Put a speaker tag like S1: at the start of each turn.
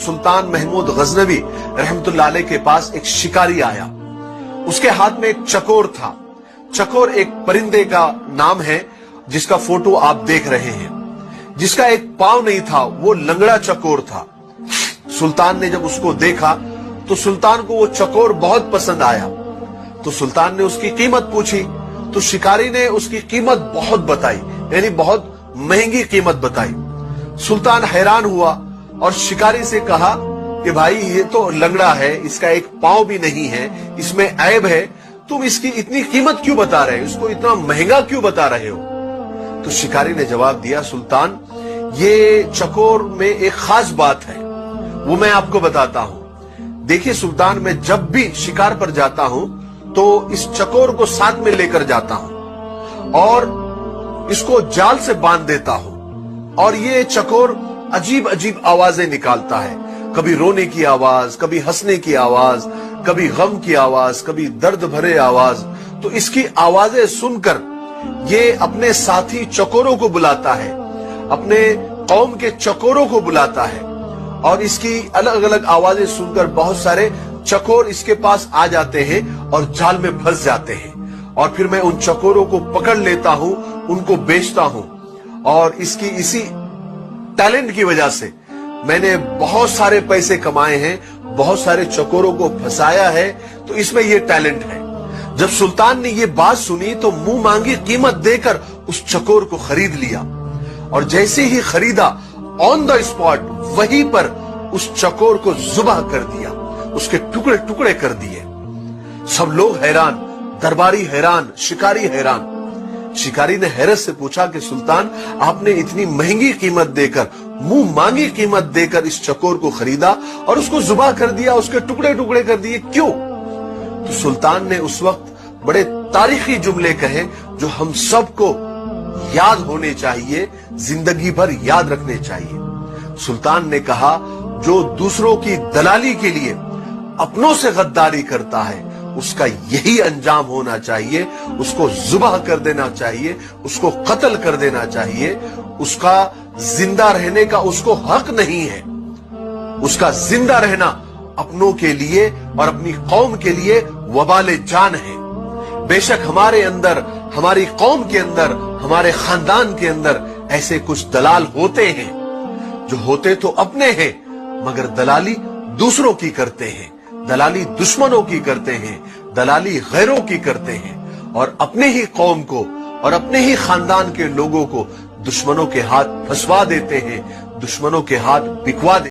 S1: सुल्तान महमूद गजनवी रहमतुल्लाह अलैह के पास एक शिकारी आया। उसके हाथ में एक चकोर था। चकोर एक परिंदे का नाम है जिसका फोटो आप देख रहे हैं। जिसका एक पांव नहीं था, वो लंगड़ा चकोर था। सुल्तान ने जब उसको देखा तो सुल्तान को वो चकोर बहुत पसंद आया। तो सुल्तान ने उसकी कीमत पूछी तो शिकारी ने उसकी कीमत बहुत बताई, यानी बहुत महंगी कीमत बताई। सुल्तान हैरान हुआ और शिकारी से कहा कि भाई ये तो लंगड़ा है, इसका एक पांव भी नहीं है, इसमें ऐब है, तुम इसकी इतनी कीमत क्यों बता रहे हो, इसको इतना महंगा क्यों बता रहे हो? तो शिकारी ने जवाब दिया, सुल्तान ये चकोर में एक खास बात है, वो मैं आपको बताता हूं। देखिए सुल्तान, मैं जब भी शिकार पर जाता हूं तो इस चकोर को साथ में लेकर जाता हूं और इसको जाल से बांध देता हूं और ये चकोर अजीब अजीब आवाजें निकालता है। कभी रोने की आवाज, कभी हंसने की आवाज, कभी गम की आवाज, कभी दर्द भरे आवाज। तो इसकी आवाजें सुनकर ये अपने साथी चकोरों को बुलाता है, अपने कौम के चकोरों को बुलाता है और इसकी अलग अलग आवाजें सुनकर बहुत सारे चकोर इसके पास आ जाते हैं और जाल में फंस जाते हैं। और फिर मैं उन चकोरों को पकड़ लेता हूं, उनको बेचता हूं और इसी टैलेंट की वजह से मैंने बहुत सारे पैसे कमाए हैं, बहुत सारे चकोरों को फंसाया है, तो इसमें ये टैलेंट है। जब सुल्तान ने ये बात सुनी तो मुंह मांगी कीमत देकर उस चकोर को खरीद लिया और जैसे ही खरीदा ऑन द स्पॉट वहीं पर उस चकोर को जुबाह कर दिया, उसके टुकड़े टुकड़े कर दिए। सब लोग हैरान, दरबारी हैरान, शिकारी हैरान। शिकारी ने हैरत से पूछा कि सुल्तान, आपने इतनी महंगी कीमत देकर, मुंह मांगी कीमत देकर इस चकोर को खरीदा और उसको जुबाह कर दिया, उसके टुकड़े टुकड़े कर दिए, क्यों? तो सुल्तान ने उस वक्त बड़े तारीखी जुमले कहे जो हम सबको याद होने चाहिए, जिंदगी भर याद रखने चाहिए। सुल्तान ने कहा, जो दूसरों की दलाली के लिए अपनों से गद्दारी करता है उसका यही अंजाम होना चाहिए, उसको जुबाह कर देना चाहिए, उसको कत्ल कर देना चाहिए। उसका जिंदा रहने का उसको हक नहीं है। उसका जिंदा रहना अपनों के लिए और अपनी कौम के लिए वबाले जान है। बेशक हमारे अंदर, हमारी कौम के अंदर, हमारे खानदान के अंदर ऐसे कुछ दलाल होते हैं जो होते तो अपने हैं मगर दलाली दूसरों की करते हैं, दलाली दुश्मनों की करते हैं, दलाली गैरों की करते हैं और अपने ही कौम को और अपने ही खानदान के लोगों को दुश्मनों के हाथ फंसवा देते हैं, दुश्मनों के हाथ बिकवा देते हैं।